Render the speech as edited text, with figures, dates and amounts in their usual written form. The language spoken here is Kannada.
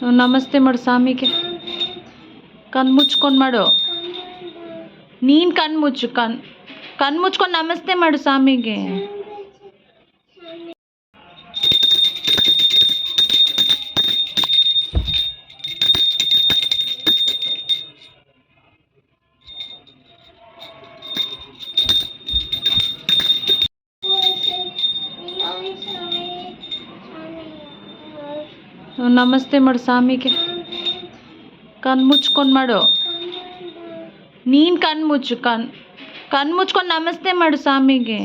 ನಮಸ್ತೆ ಮಾಡು ಸ್ವಾಮಿಗೆ. ಕಣ್ಣು ಮುಚ್ಕೊಂಡು ಮಾಡು. ನೀನು ಕಣ್ಣು ಮುಚ್ಚು. ಕಣ್ಣು ಮುಚ್ಕೊಂಡು ನಮಸ್ತೆ ಮಾಡು ಸ್ವಾಮಿಗೆ. ನಮಸ್ತೆ ಮಾಡು ಸ್ವಾಮಿಗೆ. ಕಣ್ಣು ಮುಚ್ಕೊಂಡು ಮಾಡು. ನೀನು ಕಣ್ಣು ಮುಚ್ಚು. ಕಣ್ಣು ಮುಚ್ಕೊಂಡು ನಮಸ್ತೆ ಮಾಡು ಸ್ವಾಮಿಗೆ.